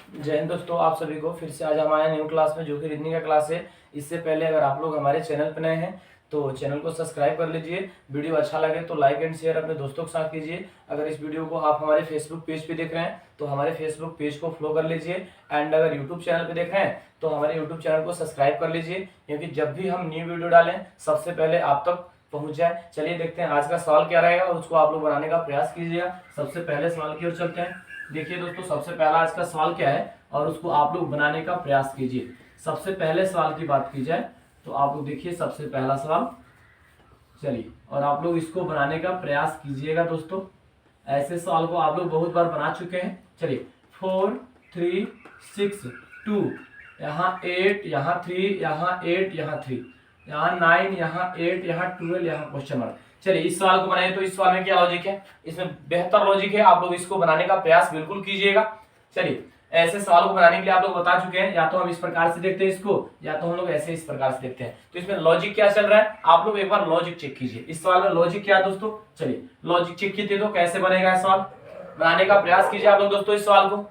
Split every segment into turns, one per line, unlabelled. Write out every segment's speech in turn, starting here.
जय हिंद दोस्तों, आप सभी को फिर से आज हम आए न्यू क्लास में, जो कि रीजनिंग का क्लास है। इससे पहले अगर आप लोग हमारे चैनल पर नए हैं तो चैनल को सब्सक्राइब कर लीजिए। वीडियो अच्छा लगे तो लाइक एंड शेयर अपने दोस्तों के साथ कीजिए। अगर इस वीडियो को आप हमारे फेसबुक पेज पे देख रहे हैं तो हमारे फेसबुक पेज को फॉलो कर लीजिए। एंड अगर यूट्यूब चैनल पे देख रहे हैं तो हमारे यूट्यूब चैनल को सब्सक्राइब कर लीजिए, क्योंकि जब भी हम न्यू वीडियो डालें सबसे पहले आप तक पहुंच जाए। चलिए देखते हैं आज का सवाल क्या रहेगा और उसको आप लोग बनाने का प्रयास कीजिएगा। सबसे पहले सवाल की ओर चलते हैं। देखिए दोस्तों, सबसे पहला आज का सवाल क्या है और उसको आप लोग बनाने का प्रयास कीजिए। सबसे पहले सवाल की बात की जाए तो आप लोग देखिए सबसे पहला सवाल। चलिए, और आप लोग इसको बनाने का प्रयास कीजिएगा दोस्तों। ऐसे सवाल को आप लोग बहुत बार बना चुके हैं। चलिए, 4 3 6 2, यहाँ 8, यहाँ 3, यहाँ 8, यहाँ 3, यहाँ 9, यहाँ 8, यहाँ 12, यहाँ क्वेश्चन मार्क। चलिए, इस सवाल को बनाए तो इस सवाल में क्या लॉजिक है, इसमें बेहतर लॉजिक है। आप लोग इसको बनाने का प्रयास बिल्कुल कीजिएगा। चलिए, ऐसे सवाल को बनाने के लिए आप लोग बता चुके हैं, या तो हम इस प्रकार से देखते हैं इसको, या तो हम लोग ऐसे इस प्रकार से देखते हैं। तो इसमें लॉजिक क्या चल रहा है आप लोग एक बार लॉजिक चेक कीजिए। इस सवाल में लॉजिक क्या है दोस्तों, चलिए लॉजिक चेक कीजिए तो कैसे बनेगा सवाल, बनाने का प्रयास कीजिए आप लोग दोस्तों इस सवाल को।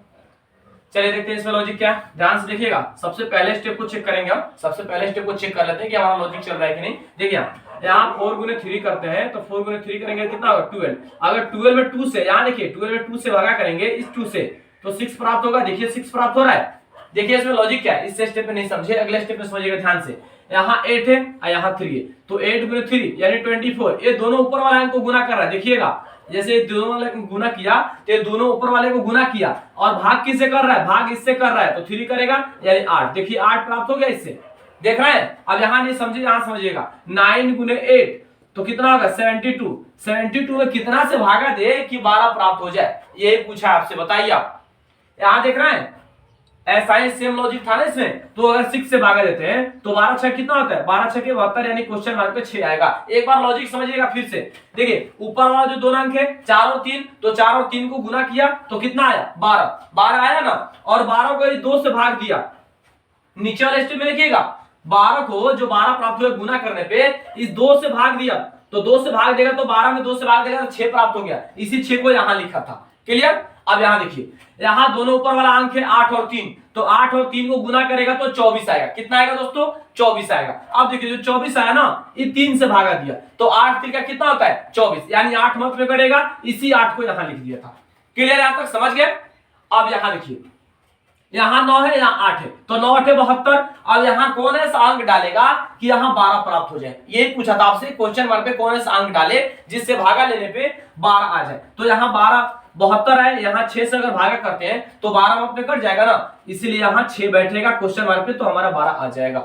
चलिए देखते हैं इसमें लॉजिक क्या है, ध्यान से देखिएगा। सबसे पहले स्टेप को चेक करेंगे हम। सबसे पहले स्टेप को चेक कर लेते हैं कि हमारा लॉजिक चल रहा है कि नहीं। देखिए यहाँ 4 गुने 3 करते हैं तो 4 गुने 3 करेंगे कितना होगा 12। अगर 12 में 2 से, यहाँ देखिए 12 में 2 से भागा करेंगे इस 2 से तो 6 प्राप्त होगा। देखिए 6 प्राप्त हो रहा है। देखिए इसमें लॉजिक क्या है, इस स्टेप में नहीं समझे, अगले स्टेप में समझिएगा ध्यान से। यहाँ 8 है और यहाँ 3 है तो 8 गुने 3 यानी 24। ये दोनों ऊपर वाला अंक को गुना कर रहा है। देखिएगा जैसे दोनों वाले को गुना किया तो ये दोनों ऊपर वाले को गुना किया और भाग किससे कर रहा है, भाग इससे कर रहा है तो 3 करेगा यानी 8। देखिए 8 प्राप्त हो गया इससे, देख रहे हैं। अब यहाँ नहीं समझे, यहाँ समझिएगा। 9 गुने 8 तो कितना होगा 72। 72 में कितना से भागा दे कि 12 प्राप्त हो जाए, यही पूछा आपसे, बताइए आप। यहाँ देख रहे हैं ऐसा ही सेम लॉजिक था ना इसमें। तो अगर 6 से भागा देते हैं तो 12 6 कितना होता है, 12 6 के 72 यानी क्वेश्चन मार्क पे 6 आएगा। एक बार लॉजिक समझिएगा फिर से। देखिए ऊपर वाला जो दोनों अंक है 4 और 3, तो 4 और 3 को गुना किया तो कितना आया 12। 12 आया ना, और 12 को 2 से भाग दिया। नीचे वाले स्टेप में देखिएगा 12 को जो 12 प्राप्त हुए गुना करने पे इस 2 से भाग दिया, तो 2 से भाग देगा तो 12 में 2 से भाग देगा तो 6 प्राप्त हो गया। इसी 6 को यहाँ लिखा था। क्लियर। अब यहाँ देखिए, यहाँ दोनों ऊपर वाला अंक है 8 और 3, तो 8 और 3 को गुना करेगा तो 24 आएगा। कितना आएगा दोस्तों 24 आएगा। अब देखिए जो 24 आया ना, ये 3 से भागा दिया तो 8 3 का कितना होता है 24, यानी 8 मत में करेगा, इसी 8 को यहाँ लिख दिया था। क्लियर, यहां तक समझ गए। अब यहाँ देखिए, यहाँ 9 है, यहाँ 8 है, तो 9 8 72। अब यहाँ कौन सा अंक डालेगा कि यहाँ 12 प्राप्त हो जाए, यही पूछा था आपसे। क्वेश्चन मार्क पे कौन सा अंक डाले जिससे भागा लेने पे 12 आ जाए। तो यहाँ 12 72 है, यहाँ 6 से अगर भागा करते हैं तो 12 मत में कट जाएगा ना, इसीलिए यहाँ 6 बैठेगा क्वेश्चन मार्क पे, तो हमारा 12 आ जाएगा।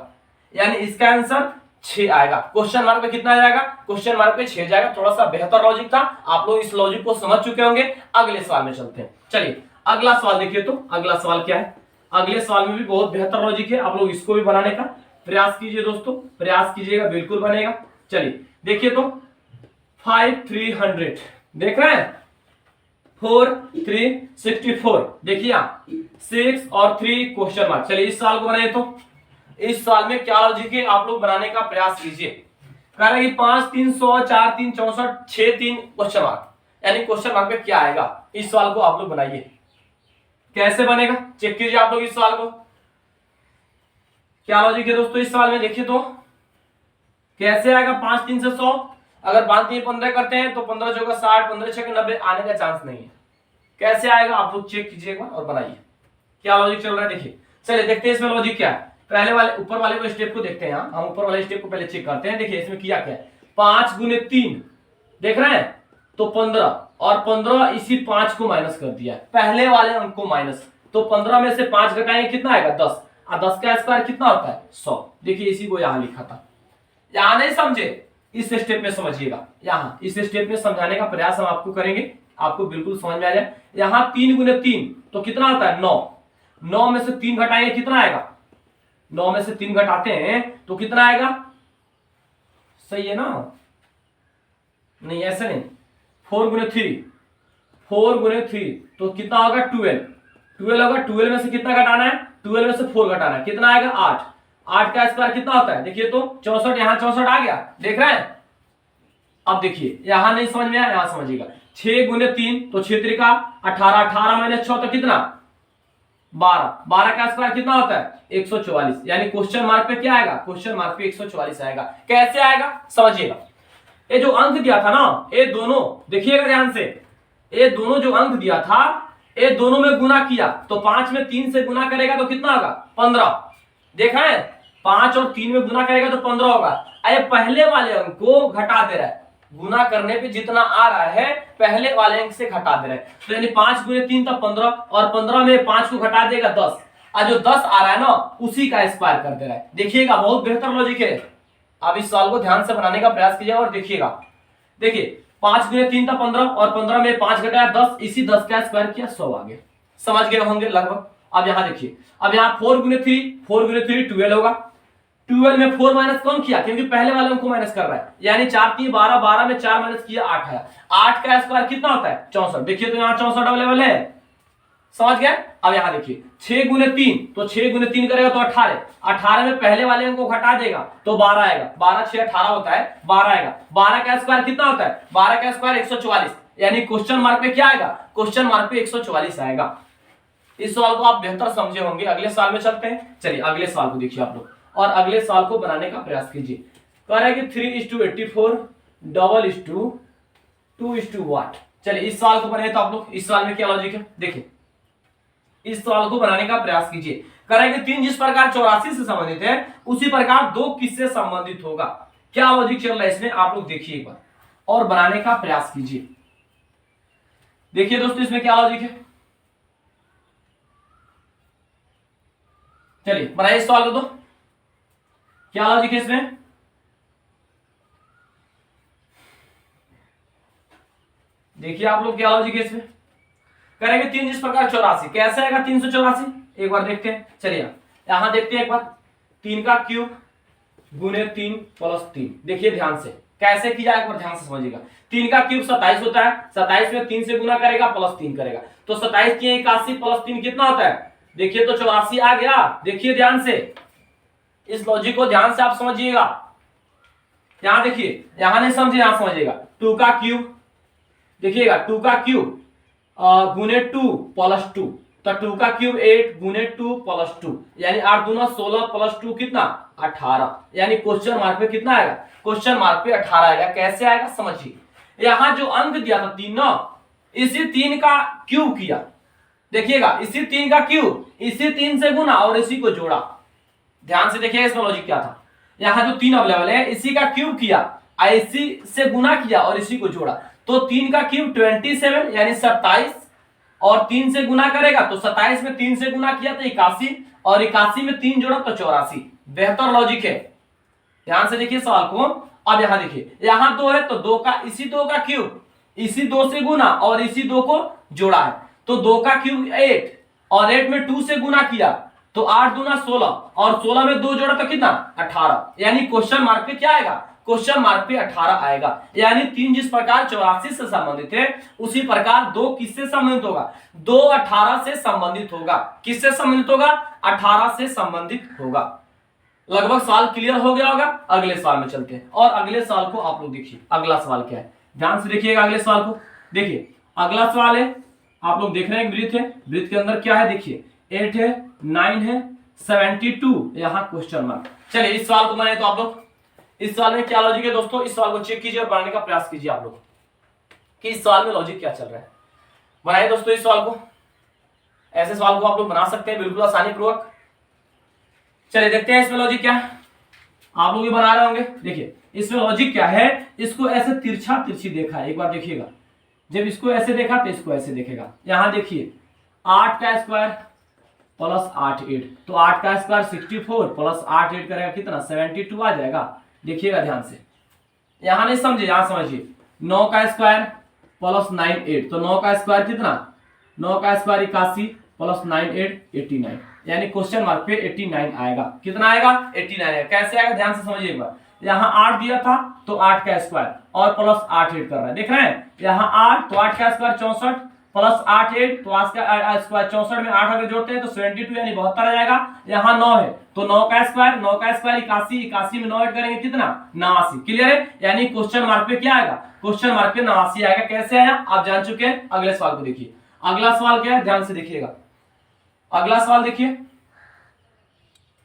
यानी इसका आंसर 6 आएगा। क्वेश्चन मार्क पे कितना आ जाएगा, क्वेश्चन मार्क पे 6 जाएगा। थोड़ा सा बेहतर लॉजिक था, आप लोग इस लॉजिक को समझ चुके होंगे। अगले सवाल में चलते हैं। चलिए अगला सवाल देखिए। तो अगला सवाल क्या है, अगले सवाल में भी बहुत बेहतर लॉजिक है। आप लोग इसको भी बनाने का प्रयास कीजिए दोस्तों, प्रयास कीजिएगा, बिल्कुल बनेगा। चलिए देखिए तो 5 300 देख रहे हैं, 4 3 64। देखिए 6 और 3 क्वेश्चन मार्क। चलिए इस सवाल को बनाए तो इस सवाल में क्या लॉजिक है आप लोग बनाने का प्रयास कीजिए। कह रहे हैं 5 3 100 4 3 64 6 3 क्वेश्चन मार्क, यानी क्वेश्चन मार्क पे क्या आएगा। इस सवाल को आप लोग बनाइए, कैसे बनेगा चेक कीजिए आप लोग इस सवाल को। क्या लॉजिक है दोस्तों इस सवाल में, देखिए तो कैसे आएगा। 5 3 से 100, अगर 5 3 15 करते हैं तो 15 चौका 60, 15 छक्के 90, आने का चांस नहीं है। कैसे आएगा आप लोग चेक कीजिएगा और बनाइए क्या लॉजिक चल रहा है। देखिए चलिए देखते हैं इसमें लॉजिक क्या है। पहले वाले ऊपर वाले को स्टेप को देखते हैं। हम ऊपर वाले स्टेप को पहले चेक करते हैं। देखिए इसमें किया क्या है, 5 गुने 3 देख रहे हैं तो 15, और 15 इसी 5 को माइनस कर दिया है, पहले वाले अंक को माइनस। तो 15 में से 5 घटाएंगे कितना आएगा 10, और 10 का स्क्वायर कितना होता है 100। देखिए इसी को यहां लिखा था। यहां नहीं समझे, इस स्टेप में समझिएगा। यहां इस स्टेप में समझाने का प्रयास हम आपको करेंगे, आपको बिल्कुल समझ में आ जाए। यहां 3 गुने 3 तो कितना होता है 9। 9 में से 3 घटाएंगे कितना आएगा, 9 में से 3 घटाते हैं तो कितना आएगा, सही है ना, नहीं ऐसा नहीं। 4 गुने 3, 4 गुने 3 तो कितना होगा 12। 12 होगा, 12 में से कितना घटाना है, 12 में से 4 घटाना है, कितना आएगा 8। 8 का स्क्वायर कितना होता है, देखिए तो 64, यहां 64 आ गया, देख रहे हैं। अब देखिए यहां नहीं समझ में आया, यहां समझिएगा। 6 गुने 3 तो 6 3 का 18, 18 माइनस 6 तो कितना 12, 12 का स्क्वायर कितना होता है 144, यानी क्वेश्चन मार्क पे क्या आएगा, क्वेश्चन मार्क पे 144 आएगा। कैसे आएगा समझिएगा, ये जो अंक दिया था ना, ये दोनों देखिएगा ध्यान से, ये दोनों जो अंक दिया था ये दोनों में गुना किया तो 5 में 3 से गुना करेगा तो कितना होगा 15, देखा है 5 और 3 में गुना करेगा तो 15 होगा। अरे पहले वाले अंक को घटा दे रहा है, गुना करने पे जितना आ रहा है पहले वाले अंक से घटा दे रहा है, तो यानी 5 गुने 3 तो 15, और 15 में 5 को घटा देगा 10, और जो 10 आ रहा है ना उसी का स्क्वायर कर दे रहा है। देखिएगा बहुत बेहतर लॉजिक है, आप इस सवाल को ध्यान से बनाने का प्रयास कीजिए और देखिएगा। देखिए 5 गुने 3 था 15, और 15 में 5 घटाया 10, इसी 10 का स्क्वायर किया 100 आ गया। समझ गए होंगे लगभग। अब यहां देखिए, अब यहां 4 गुने 3, 4 गुने 3 12 होगा, 12 में 4 माइनस कौन किया, क्योंकि पहले वाले को माइनस कर रहा है, यानी 4 3 12, 12 में 4 माइनस किया 8 आया। 8 का स्क्वायर कितना होता है 64, देखिए तो यहाँ 64 अवेलेबल है, समझ गए। अब यहां देखिए 6 गुने 3, तो 6 गुने 3 करेगा तो 18, 18 में पहले वाले अंक को घटा देगा तो 12 आएगा, 12 6 18 होता है 12 आएगा। 12 का स्क्वायर कितना होता है, 12 का स्क्वायर 144, यानी क्वेश्चन मार्क पे क्या आएगा, क्वेश्चन मार्क पे 144 आएगा। इस सवाल को आप बेहतर समझे होंगे। अगले सवाल में चलते हैं, चलिए अगले सवाल को देखिए आप लोग, और अगले सवाल को बनाने का प्रयास कीजिए। कह रहा है कि 3:84 2:2 चलिए इस सवाल को बनाए तो आप लोग, इस सवाल में क्या लॉजिक है देखिए, इस सवाल को बनाने का प्रयास कीजिए। कह रहा है कि 3 जिस प्रकार 84 से संबंधित है उसी प्रकार 2 किससे संबंधित होगा, क्या लॉजिक चल रहा है इसमें आप लोग देखिए एक बार और बनाने का प्रयास कीजिए। देखिए दोस्तों इसमें क्या लॉजिक है, चलिए बनाइए इस सवाल को, तो क्या लॉजिक है इसमें। देखिए आप लोग क्या लॉजिक है इसमें, करेंगे 3 जिस प्रकार 84, कैसे आएगा 384, एक बार देखते हैं। चलिए यहां देखते हैं एक बार, 3 का क्यूब गुने 3 प्लस 3, देखिए ध्यान से कैसे किया एक बार ध्यान से समझिएगा। 3 का क्यूब 27 होता है, 27 में 3 से गुना करेगा प्लस 3 करेगा, तो 27 की 81 प्लस 3 कितना होता है, देखिए तो 84 आ गया। देखिए ध्यान से, इस लॉजिक को ध्यान से आप समझिएगा। यहां देखिए, यहां नहीं समझे यहां समझिएगा। 2 का क्यूब देखिएगा, 2 का क्यूब गुने 2 प्लस 2, तो 2 का क्यूब 8 गुने 2 प्लस 2, यानी 8 दूना 16 प्लस 2 कितना 18, यानी क्वेश्चन मार्क पे कितना आएगा, क्वेश्चन मार्क पे 18 आएगा। कैसे आएगा समझिए, यहां जो अंक दिया था 3 ना, इसी 3 का क्यूब किया, देखिएगा इसी 3 का क्यूब, इसी 3 से गुना और इसी को जोड़ा। ध्यान से देखिए इसमें लॉजिक क्या था, यहां जो 3 अवेलेबल है इसी का क्यूब किया, इसी से गुना किया और इसी को जोड़ा, तो 3 का क्यूब 27 यानी 27, और 3 से गुना करेगा तो 27 में 3 से गुना किया तो 81, और 81 में 3 जोड़ा तो 84। बेहतर लॉजिक है, ध्यान से देखिए सवाल को। अब यहां देखिए, यहां 2 है तो 2 का इसी 2 का क्यूब, इसी 2 से गुना और इसी 2 को जोड़ा है, तो 2 का क्यूब 8, और 8 में 2 से गुना किया तो 8 दूना 16, और 16 में 2 जोड़ा तो कितना 18, यानी क्वेश्चन मार्क पे क्या आएगा, क्वेश्चन मार्क पे 18 आएगा। यानी 3 जिस प्रकार 84 से संबंधित है उसी प्रकार 2 किससे संबंधित होगा, 2 18 से संबंधित होगा। किससे संबंधित होगा, 18 से संबंधित होगा। लगभग सवाल क्लियर हो गया होगा। अगले सवाल में चलते हैं, और अगले सवाल को आप लोग देखिए, अगला सवाल क्या है, ध्यान से देखिएगा अगले सवाल को। देखिए अगला सवाल है, आप लोग देख रहे हैं वृत्त है, वृत्त के अंदर क्या है देखिए, 8 है 9 है 72, यहां क्वेश्चन मार्क। चलिए इस सवाल को बनाए तो आप लोग, इस सवाल में क्या लॉजिक है दोस्तों, इस सवाल को चेक कीजिए और बनाने का प्रयास कीजिए आप लोग कि इस सवाल में लॉजिक क्या चल रहा है। बनाइए दोस्तों इस सवाल को, ऐसे सवाल को आप लोग बना सकते हैं बिल्कुल आसानी पूर्वक। चलिए देखते हैं इसमें लॉजिक क्या है, आप लोग भी बना रहे होंगे। देखिए इसमें लॉजिक क्या है, इसको ऐसे तिरछा तिरछी देखा है, एक बार देखिएगा, जब इसको ऐसे देखा तो इसको ऐसे देखेगा। यहां देखिए 8 का स्क्वायर प्लस 8 8, तो 8 का स्क्वायर 64 प्लस 8 8 करेगा कितना 72 आ जाएगा। देखिएगा ध्यान से, यहां नहीं समझे यहां समझिए, 9 का स्क्वायर प्लस 9 8, तो 9 का स्क्वायर कितना, 9 का स्क्वायर 81 प्लस 9 8 89, यानी क्वेश्चन मार्क पे 89 आएगा। कितना आएगा 89 आएगा। कैसे आएगा ध्यान से समझिए एक बार, यहां 8 दिया था तो 8 का स्क्वायर और प्लस 8 8 कर रहा है, देख रहे हैं, यहां 8 तो 8 का स्क्वायर 64 प्लस 8 8, तो आज का स्क्वायर 64 में 8 अगर जोड़ते हैं तो 72 यानी 72 आ जाएगा। यहाँ 9 है तो 9 का स्क्वायर 81, 81 में 9 ऐड करेंगे कितना 89। क्लियर है, यानी क्वेश्चन मार्क पे क्या आएगा, क्वेश्चन मार्क पे 89 आएगा। कैसे आया आप जान चुके हैं। अगले सवाल को देखिए, अगला सवाल क्या है ध्यान से देखिएगा। अगला सवाल देखिए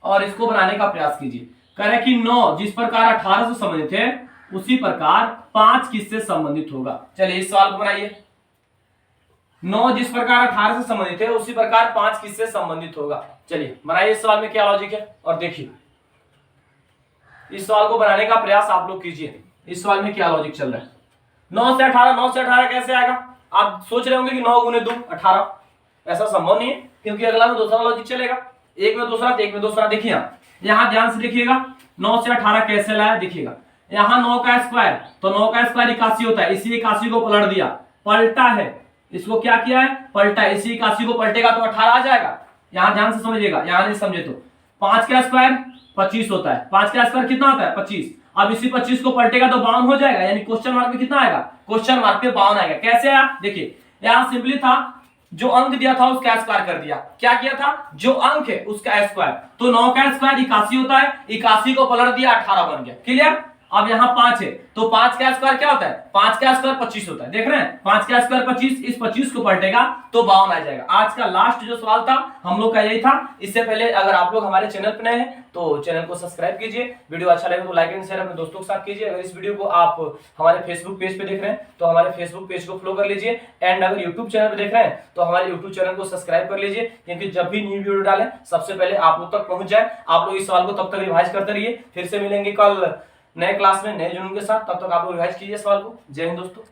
और इसको बनाने का प्रयास कीजिए। कह रहे कि 9 जिस प्रकार 18 से संबंधित है उसी प्रकार 5 किससे संबंधित होगा। चलिए इस सवाल को बनाइए। 9 जिस प्रकार 18 से संबंधित है उसी प्रकार 5 किससे संबंधित होगा। चलिए बनाइए इस सवाल में क्या लॉजिक है और देखिए इस सवाल को बनाने का प्रयास आप लोग कीजिए। इस सवाल में क्या लॉजिक चल रहा है। 9 से 18 कैसे आएगा। आप सोच रहे होंगे कि 9 गुने 2 18, ऐसा संभव नहीं है क्योंकि अगला में दूसरा लॉजिक चलेगा। एक में दूसरा, एक में दूसरा। देखिए यहां ध्यान से देखिएगा 9 से 18 कैसे लाया। देखिएगा यहां 9 का स्क्वायर, तो 9 का स्क्वायर 81 होता है, इसी 81 को पलट दिया, पलटा है, इसको क्या किया है पलटा है, इसी 81 को पलटेगा तो 18 आ जाएगा। यहां ध्यान से समझिएगा, यहां नहीं समझे तो 5 का स्क्वायर 25 होता है, 5 का स्क्वायर कितना होता है 25। अब इसी 25 को पलटेगा तो 52 हो जाएगा, यानी क्वेश्चन मार्क में कितना आएगा, क्वेश्चन मार्क पे 52 आएगा। कैसे आया देखिए, यहां सिंपली था जो अंक दिया था उसका स्क्वायर कर दिया। क्या किया था, जो अंक है उसका स्क्वायर, तो 9 का स्क्वायर 81 होता है, 81 को पलट दिया 18 बन गया। क्लियर। अब यहाँ 5 है तो 5 का स्क्वायर क्या होता है, 5 का स्क्वायर 25 होता है। देख रहे हैं 5 का स्क्वायर 25, इस 25 को पलटेगा तो 52 आ जाएगा। आज का लास्ट जो सवाल था हम लोग का यही था। इससे पहले अगर आप लोग हमारे चैनल पर नए हैं तो चैनल को सब्सक्राइब कीजिए, वीडियो अच्छा लगे तो लाइक एंड शेयर अपने दोस्तों के साथ कीजिए। अगर इस वीडियो को आप हमारे फेसबुक पेज पे देख रहे हैं तो हमारे फेसबुक पेज को फॉलो कर लीजिए, एंड अगर यूट्यूब चैनल पे देख रहे हैं तो हमारे यूट्यूब चैनल को सब्सक्राइब कर लीजिए, क्योंकि जब भी न्यू वीडियो डालें सबसे पहले आप लोग तक पहुंच जाए। आप लोग इस सवाल को तब तक रिवाइज करते रहिए। फिर से मिलेंगे कल नए क्लास में नए जुनून के साथ, तब तक आप लोग रिवाइज कीजिए सवाल को। जय हिंद दोस्तों।